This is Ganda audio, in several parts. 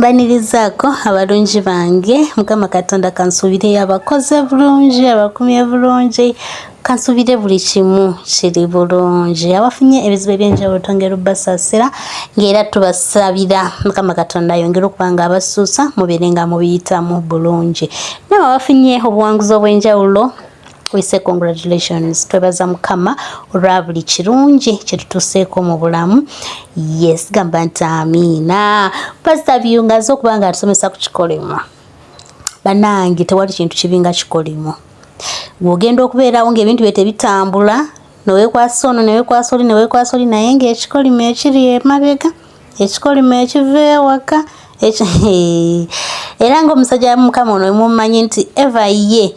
Mbanirizaako abalungi bange Mukama Katonda kansubire abakoze bulungi abakumye bulungi kansubire buli kimu kiri bulungi abafunye ebizibu ebyenjawulo tongera obbasasira ng'era tubasabira Mukama Katonda ayongere okubanga abasuusa mubeerenga mubiyitamu bulungi n'abafunye obuwanguzi obw'enjawulo we say congratulations twebaza Mukama olwa buli kirungi kyetutuseeko mu bulamu. Yes, gamba nti amiina. Pastor Buyungo aza okuba nga atusomesa ku kikolimo. Bannange tewali kintu kibi nga kikolimo. Bw'ogenda okubeerawo ng'ebintu bye tebitambula noweekwasa ono neweekwasa oli neweekwasa oli naye ng'ekikolimo ekiri emabega ekikolimo ekiva ewaka era ng'omusajja Mukama ono mumanyi nti eva ye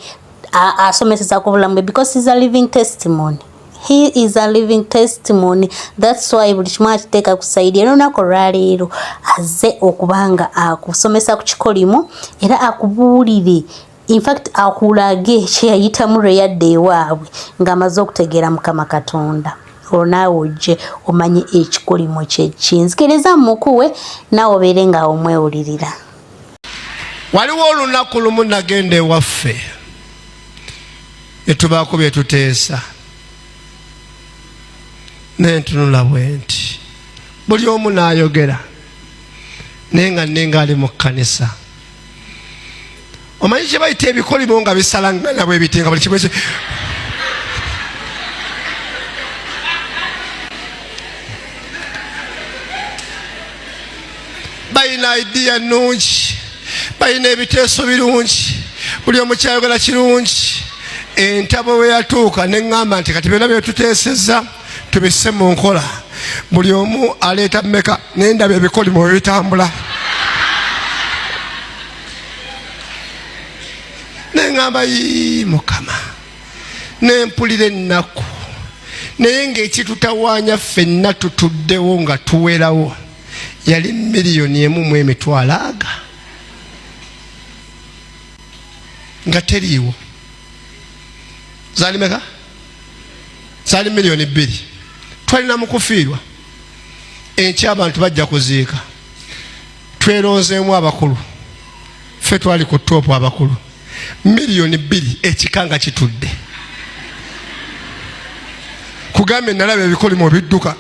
asomeseza ku bulamu because he's a living testimony. He is a living testimony. That's why buli kimu akiteeka kusaidia n'olunaku olwaleero aze okubanga akusomesa ku kikolimo era akubuulire in fact akulage kyeyayitamu lwe yadde ewaabwe ng'amaze okutegeera Mukama Katonda. Olwo naawe ojje omanye ekikolimo kyeki. Nzikiriza mukuwe naawe obeere nga omwewulirira. Waliwo olunaku lumu nagenda ewaffe etubaako bye tuteesa nentunula bwe nti buli omu n'ayogera naye nga nnenga ali mu kkanisa. Omanyi kye bayita ebikolimo nga bisalangana bwe biti nga buli kimu bayina idea nnungi bayina ebiteeso birungi buli omu kyayogera kirungi. Entabo we yatuuka neŋŋamba nti kati byonna bye tuteesezza tubisse mu nkola buli omu aleeta mmeka nendaba ebikolimo bwe bitambula. Neŋŋamba Mukama nempulira ennaku naye ng'ekitutawaanya ffenna tutuddewo nga tuwerawo yali 1,000,000 nga teriiwo. Zaali meka? Zaali 2,000,000. Twalina mu kufiirwa. Enkya abantu bajja kuziika. Tweronzeemu abakulu. Ffe twali ku toopu abakulu. 2,000,000 ekikanga kitudde. Kugambe nalaba ebikolimo bidduka.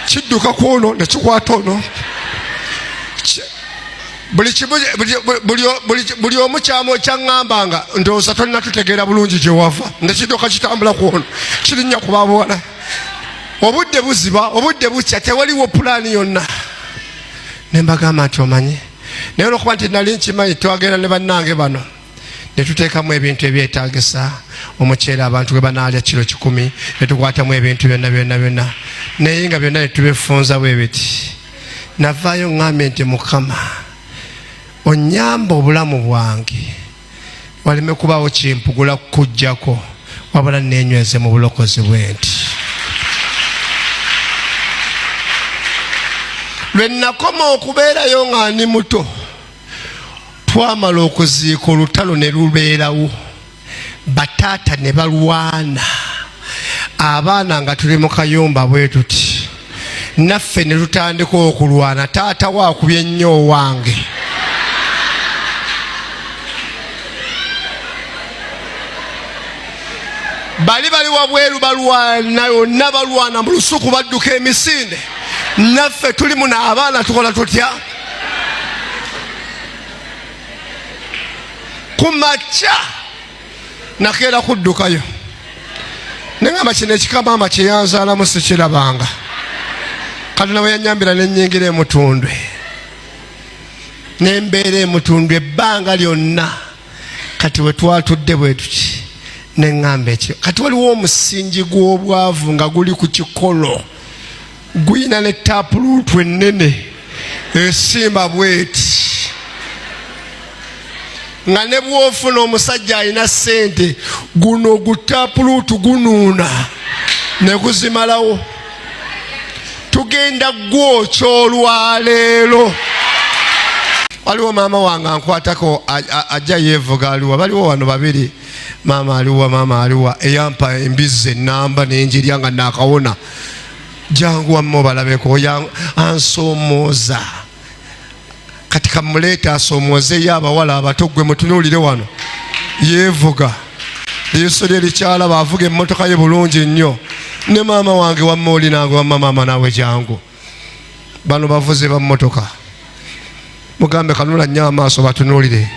Kidduka ku ono ne kikwata ono. Buli omu kyaŋŋambanga ndowooza tolina tutegeera bulungi gye wava nekidduka kitambula ku ono kirinnya ku babuwala. Obudde buziba obudde bukya tewaliwo pulaani yonna. Ne mbagamba nti omanyi naye olwokuba nti nali nkimanyi twagenda ne bannange bano ne tuteekamu ebintu ebyetaagisa omuceere abantu gwe banaalya kiro 10 ne tukwatamu ebintu byonna naye nga byonna ne tubifunza bwe biti. Navaayo ŋŋambe nti Mukama onyamba obulamu bwange waleme kubaawo kimpugula kukujjako wabula neenyweze mu bulokozi bwe nti. Lwe nakoma okubeerayo nga ndi muto twamala okuziika olutalo ne lubeerawo bataata ne balwana abaana nga tuli mu kayumba bwe tuti naffe ne tutandika okulwana taata waakubye nnyo owange. Bali wabweru balwana yonna balwana mu lusuku badduka emisinde naffe tulimu n'abaana tukola tutya. Ku makya nakeera kuddukayo neŋŋamba kino ekikamaama kye yanzaalamu sikirabanga Katonda we yannyambira n'ennyingira emutundwe n'embeera emutundwe ebbanga lyonna kati we twatudde bwe tuki neŋŋamba ekyo kati waliwo omusingi gw'obwavu nga guli ku kikolo guyina ne taapuluutu ennene esimba bweti nga ne bw'ofuna omusajja alina ssente guno gutaapuluutu gunuuna ne guzimalawo. Tugenda gwokya olwaleero. Waliwo maama wange ankwatako ajja yeevuga aliwa baliwo wano babiri maama aliwa eyampa embizi ennamba nenjirya nga naakawona jangu wammo balabeko ansomooza kati kamuleeta asomoozeyo abawala abato gwe mutunuulire wano yeevuga liiso lye likyalaba avuga emmotoka ye bulungi nnyo ne maama wange wamma oli nange wamma maama naawe jangu bano bavuze ba mmotoka mugambe kanula nnyo amaaso batunuulire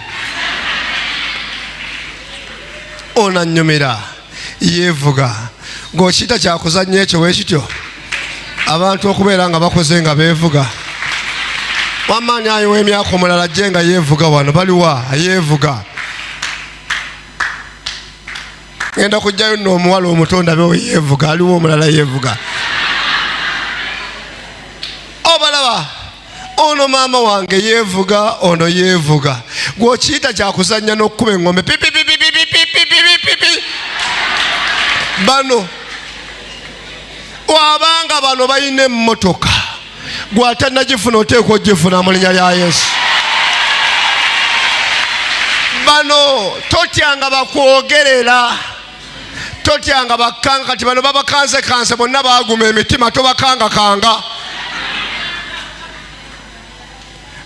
onannyumira yeevuga ng'okiyita kyakuzannya ekyo weekityo abantu okubeera nga bakoze nga beevuga wamaanyi ayo w'emyaka omulala ajje nga yeevuga wano baliwa yeevuga ngenda kujjayo nno omuwala omutonda bewe yeevuga aliwo omulala yeevuga obalaba ono maama wange yeevuga ono yeevuga gw'okiyita kyakuzannya n'okkuba eŋŋombe pipipipipipipipipipipi bano wabanga bano balina emmotoka gw'atannagifuna oteekwa ogifuna mu linnya lya Yesu. Bano totyanga bakwogerera totyanga bakanga kati bano babakanze bonna baaguma emitima tobakangakanga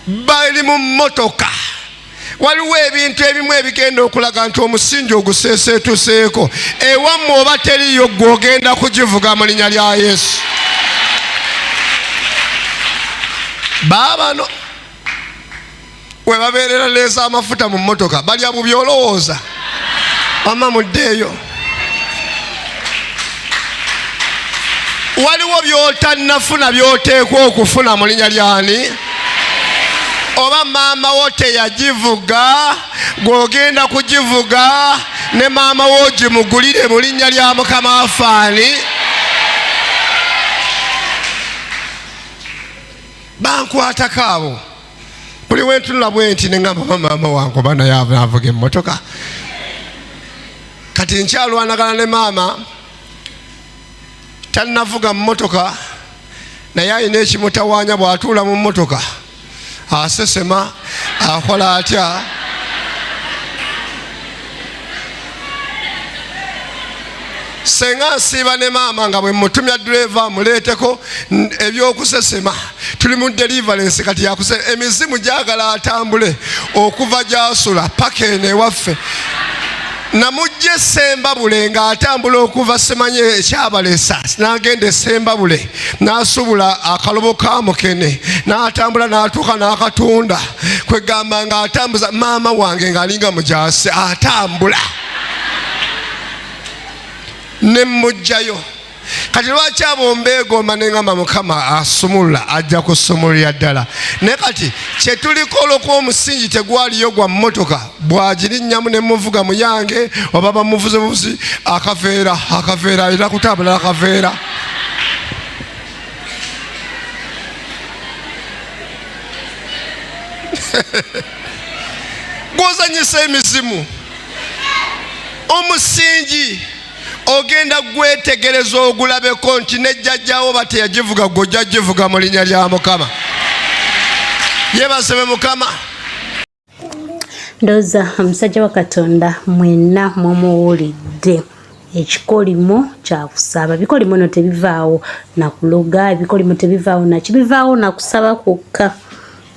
bali mu mmotoka waliwo ebintu ebimu ebigenda okulaga nti omusingi oguseeseetuseeko ewammwe oba teriyo gw'ogenda kugivuga mu linnya lya Yesu. Baabano we babeerera leeza amafuta mu mmotoka balya bubi olowooza mama muddeeyo waliwo by'otannafuna by'oteekwa okufuna mu linnya lyani oba maama wo teyagivuga gw'ogenda kugivuga ne maama wo gimugulire mu linnya lya Mukama afaani bankwatako abo buli wentunula bwe nti ne ngamba maama wange oba naye avuga emmotoka kati nkyalwanagana ne maama tannavuga mu mmotoka naye alina ekimutawaanya bw'atuula mu mmotoka asesema akola atya senga nsiiba ne maama nga bwe mutumya driver muleeteko ebyokusesema tuli mu deliverance kati emizimu gyagala atambule okuva gy'asula paka eno ewaffe namujja esembabule ng'atambula okuva semanye ekyabalesa n'agenda esembabule n'asubula akalobo ka mukene n'atambula n'atuuka n'akatunda kwegamba ng'atambuza maama wange ng'alinga mujaasi atambula ne mmujjayo kati lwaki abo mbeegomba ne ngamba Mukama asumulula ajja kusumulira ddala naye kati kye tuliko olw'omusingi tegwaliyo gwa mmotoka bw'agirinnyamu ne muvuga muyange oba bamuvuzebuzi akaveera alina kutambula akaveera gw'ozanyisa emizimu omusingi ogenda gwetegereza ogulabeko nti nejjajjaawo bateyagivuga gw'ojja givuga mu linnya lya Mukama. Yeebasebe Mukama. Ndowooza omusajja wa Katonda mwenna mumuwulidde ekikolimo kya kusaba. Ebikolimo no tebivaawo na kuloga, ebikolimo tebivaawo na kibivaawo na kusaba kwokka.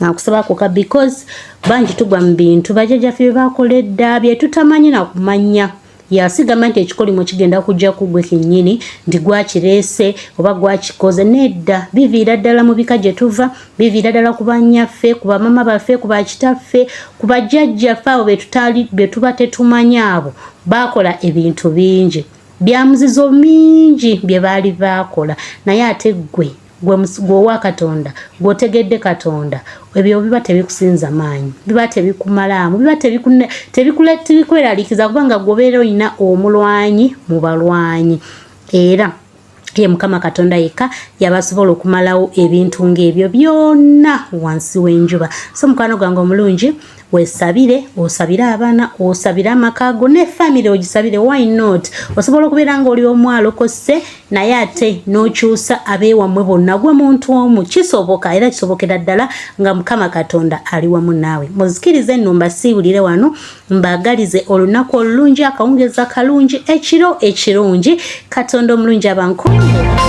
Na kusaba kwokka because bangi tugwa mu bintu bajjajjaffe bye baakoledda bye tutamanyi na kumanya. Yasigama nti ekikolimo kigenda kujja kugwe kennyini nti gwakireese oba gwakikoze nedda biviira ddala mu bika gye tuva biviira ddala ku bannyaffe ku bamama baffe ku bakitaffe ku bajjajjaffe abo be tuba tetumanya abo baakola ebintu bingi bya muzizo mingi bye baali baakola naye ate gwe owa Katonda gw'otegedde Katonda ebyo biba tebikusinza maanyi biba tebikumalamu biba tebikweraliikiza kubanga gw'obeera olina omulwanyi mu balwanyi era ye Mukama Katonda yekka yabasobola okumalawo ebintu ng'ebyo byonna wansi w'enjuba. So mukwano gwange omulungi weesabire osabire abaana osabire amakago ne family ogisabire why not osobola okubeera ng'oli omwalokose naye ate n'okyusa abeewammwe bonna gwe muntu omu kisoboka era kisobokera ddala nga Mukama Katonda ali wamu naawe. Muzikirize nno mbasiibulire wano mbaagalize olunaku olulungi akawungeeza kalungi ekiro ekirungi Katonda omulungi abankonde.